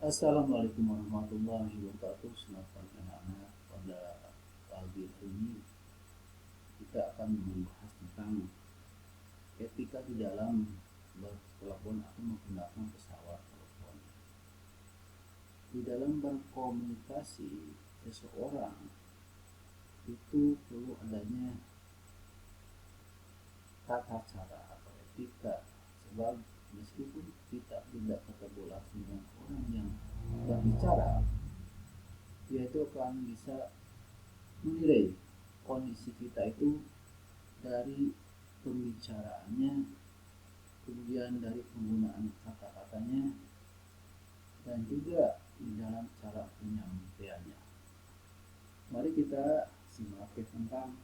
Assalamualaikum warahmatullahi wabarakatuh. Selamat pagi anak-anak. Pada pagi ini kita akan membahas tentang etika di dalam bertelepon atau menggunakan pesawat telepon. Di dalam berkomunikasi seseorang itu perlu adanya tata cara atau etika, sebab meskipun kita tidak ketemu langsung dengan orang yang berbicara, dia itu akan bisa menilai kondisi kita itu dari pembicaraannya, kemudian dari penggunaan kata-katanya, dan juga di dalam cara penyampaiannya. Mari kita simak tentang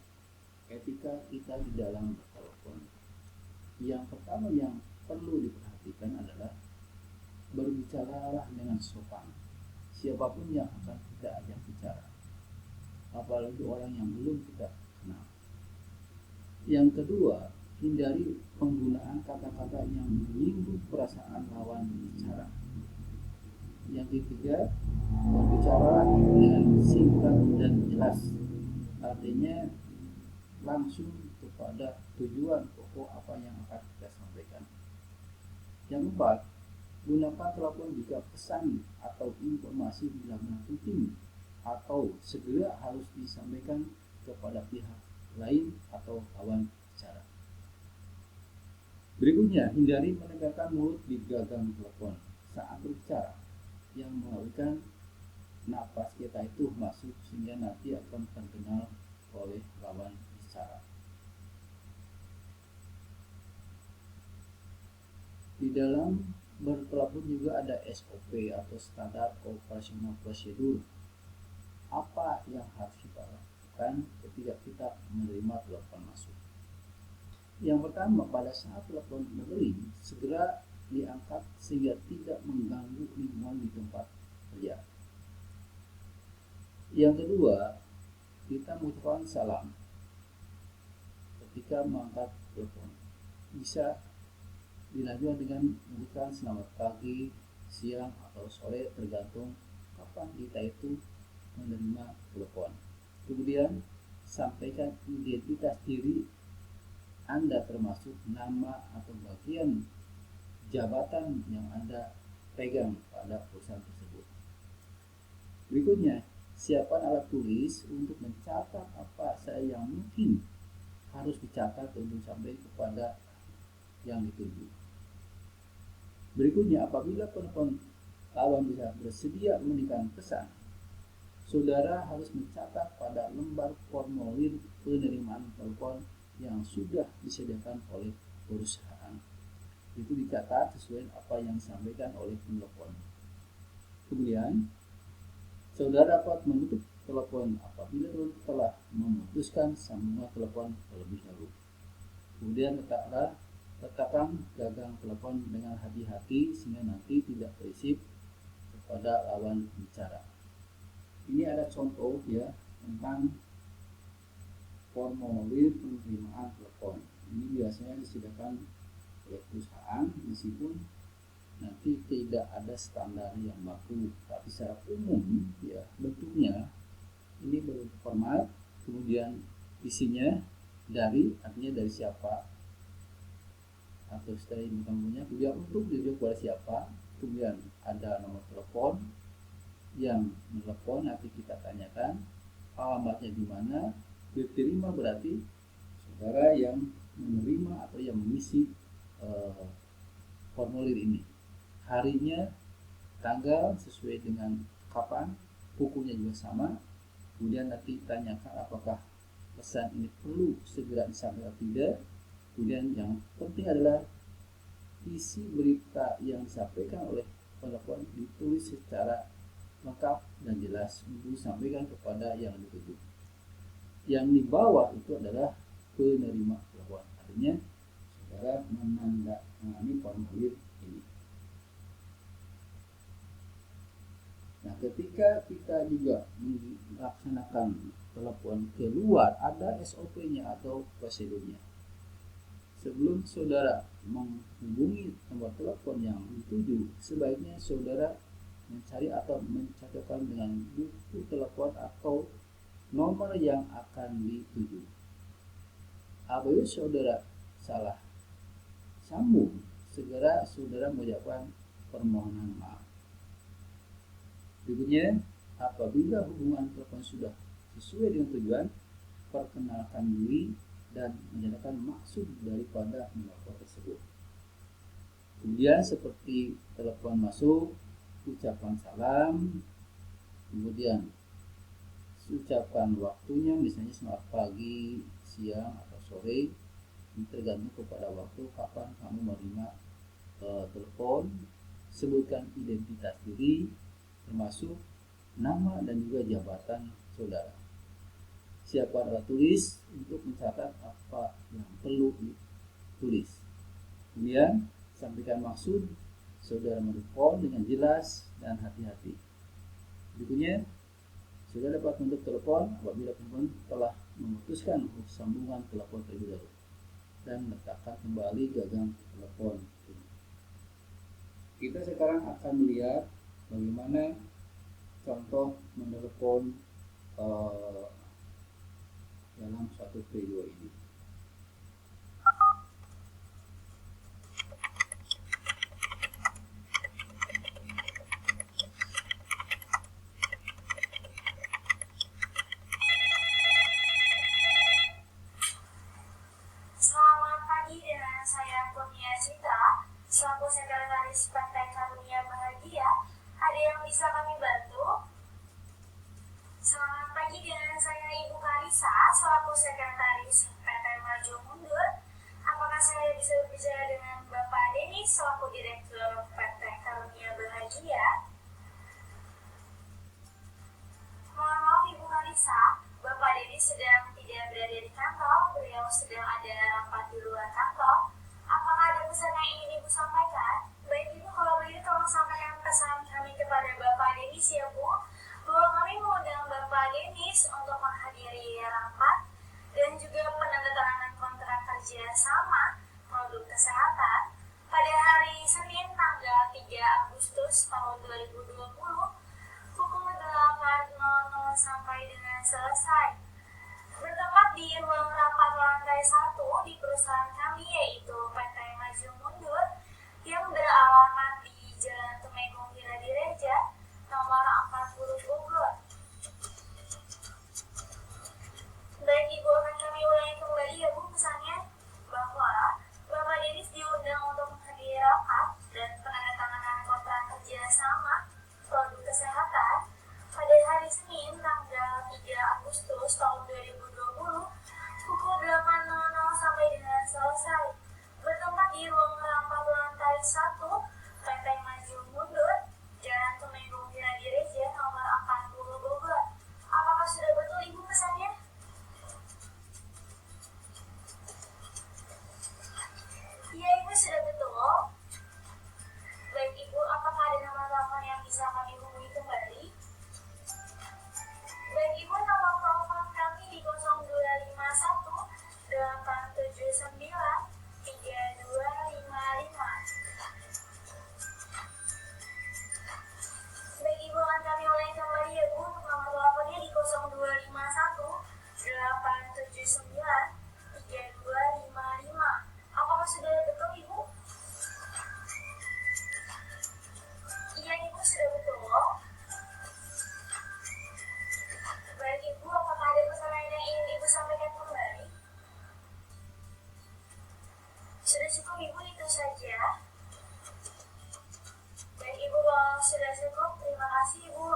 etika kita di dalam bertelepon. Yang pertama yang perlu diperhatikan adalah berbicaralah dengan sopan. Siapapun yang akan kita ajak bicara, apalagi orang yang belum kita kenal. Yang kedua, hindari penggunaan kata-kata yang menyinggung perasaan lawan bicara. Yang ketiga, berbicara dengan singkat dan jelas, artinya langsung kepada tujuan pokok apa yang akan kita sampaikan. Yang keempat, gunakan telepon jika pesan atau informasi benar-benar penting atau segera harus disampaikan kepada pihak lain atau kawan bicara. Berikutnya, hindari menegakkan mulut di gagang telepon saat berbicara, yang mengabaikan napas kita itu masuk sehingga nanti akan terkenal oleh lawan bicara. Di dalam bertelepon juga ada SOP atau Standard Operational Procedure. Apa yang harus kita lakukan ketika kita menerima telepon masuk? Yang pertama, pada saat telepon berdering, segera diangkat sehingga tidak mengganggu lingkungan di tempat kerja. Yang kedua, kita mengucapkan salam ketika mengangkat telepon. Bisa dilanjutkan dengan mengucapkan selamat pagi, siang, atau sore, tergantung kapan kita itu menerima telepon. Kemudian sampaikan identitas diri Anda, termasuk nama atau bagian jabatan yang Anda pegang pada perusahaan tersebut. Berikutnya, siapkan alat tulis untuk mencatat apa saja yang mungkin harus dicatat untuk sampai kepada yang dituju. Berikutnya, apabila penelpon lawan bisa bersedia memberikan pesan, saudara harus mencatat pada lembar formulir penerimaan telepon yang sudah disediakan oleh perusahaan. Itu dicatat sesuai apa yang disampaikan oleh penelpon. Kemudian, saudara dapat menutup telepon apabila telah memutuskan sambungan telepon terlebih dahulu. Kemudian letakkan gagang telepon dengan hati-hati sehingga nanti tidak terisip kepada lawan bicara. Ini ada contoh ya tentang formulir penerimaan telepon. Ini biasanya disediakan oleh perusahaan, meskipun nanti tidak ada standar yang baku, tapi secara umum ya bentuknya ini berbentuk format, kemudian isinya dari, artinya dari siapa atau dari tamunya, kemudian untuk dituju kepada siapa, kemudian ada nomor telepon yang menelepon, nanti kita tanyakan alamatnya di mana. Diterima berarti saudara yang menerima atau yang mengisi formulir ini, harinya, tanggal sesuai dengan kapan, bukunya juga sama. Kemudian nanti tanyakan apakah pesan ini perlu segera disampaikan atau tidak. Kemudian yang penting adalah isi berita yang disampaikan oleh penelpon ditulis secara lengkap dan jelas untuk disampaikan kepada yang dituju. Yang di bawah itu adalah penerima telepon, artinya saudara menandatangani formulir ini. Nah, ketika kita juga melaksanakan telepon keluar, ada SOP-nya atau prosedurnya. Sebelum saudara menghubungi nomor telepon yang dituju, sebaiknya saudara mencari atau mencocokkan dengan buku telepon atau nomor yang akan dituju. Apabila saudara salah sambung, segera saudara mengucapkan permohonan maaf. Berikutnya, apabila hubungan telepon sudah sesuai dengan tujuan, perkenalkan diri dan menyatakan maksud daripada menelpon tersebut. Kemudian seperti telepon masuk, ucapan salam, kemudian ucapan waktunya, misalnya selamat pagi, siang, atau sore, ini tergantung kepada waktu kapan kamu menerima telepon. Sebutkan identitas diri, termasuk nama dan juga jabatan saudara. Siapkan alat tulis untuk mencatat apa yang perlu ditulis. Kemudian sampaikan maksud saudara menelpon dengan jelas dan hati-hati. Berikutnya, saudara dapat menutup telepon apabila telepon telah memutuskan sambungan telepon terlebih dahulu dan letakkan kembali gagang telepon. Kita sekarang akan melihat bagaimana contoh menelepon dalam suatu video ini. Selamat pagi, dengan saya Kurnia Citra, selaku Sekretaris Partai Karunia Bahagia. Ada yang bisa kami bantu? Selamat pagi, dengan saya Ibu Karisa, selaku Sekretaris PT Maju Mundur. Apakah saya bisa berbicara dengan Bapak Denny, selaku Direktur PT Karunia Bahagia? Mohon maaf Ibu Karisa, Bapak Denny sedang tidak berada di kantor, beliau sedang ada rapat di luar kantor. Apakah ada pesan yang ingin Ibu sampaikan? Baik Ibu, kalau begitu tolong sampaikan pesan kami kepada Bapak Denis ya Bu, bahwa kami mengundang Bapak Denis untuk menghadiri rapat dan juga penandatanganan kontrak kerja sama produk kesehatan pada hari Senin tanggal 3 Agustus tahun 2020 pukul 8.00 sampai dengan selesai. Bertempat di ruang rapat lantai 1 di perusahaan kami, yaitu PT Maju Mundur, yang beralamat di Jalan Tumenggung Giradireja, nomor 40 Bogor. Baik Ibu, akan kami ulangi kembali ya Bu pesannya, bahwa Bapak Denis diundang untuk menghadiri rapat dan penandatanganan kontrak kerja sama produk kesehatan pada hari Senin tanggal 3 Agustus tahun 2020 pukul 8.00 sampai dengan selesai. Bertempat di ruang rapat lantai 1 PT Maju Mundur, Jalan Tumenggung Giradireja nomor 40 Bogor. Apakah sudah betul Ibu pesannya? Iya Ibu, sudah betul. Baik Ibu, apakah ada nomor telepon yang bisa kami hubungi kembali? Baik Ibu, nomor telepon kami di 0251 879 3255. Baik Ibu, akan kami ulangi kembali ya Bu, untuk nomor teleponnya di 0251 879 3255. Apakah sudah betul Ibu? Iya Ibu, sudah betul. Baik Ibu, apakah ada pesan lain yang ingin Ibu sampaikan kembali? Sudah cukup Ibu, itu saja. Baik Ibu, kalau sudah cukup, terima kasih Ibu.